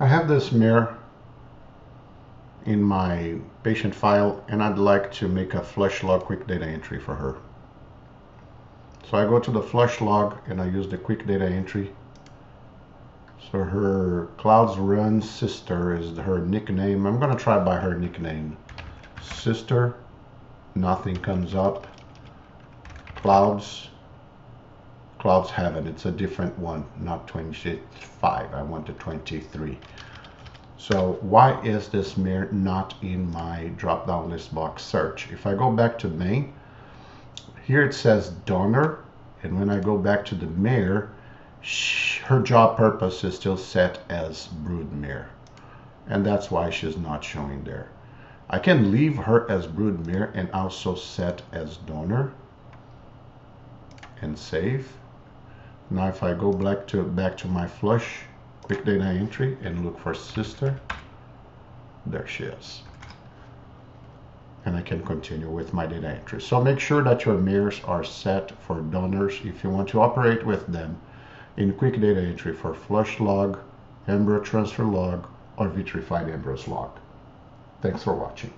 I have this mare in my patient file, and I'd like to make a flush log quick data entry for her. So I go to the flush log and I use the quick data entry. So her Clouds Run Sister is her nickname. I'm gonna try by her nickname. Sister, nothing comes up. Clouds Heaven, it's a different one, not 25, I want the 23. So why is this mare not in my drop down list box search? If I go back to main, here it says donor, and when I go back to the mare, her job purpose is still set as broodmare, and that's why she's not showing there. I can leave her as broodmare and also set as donor and save. Now if I go back to my flush quick data entry and look for sister, there she is. And I can continue with my data entry. So make sure that your mares are set for donors if you want to operate with them in quick data entry for flush log, embryo transfer log, or vitrified embryos log. Thanks for watching.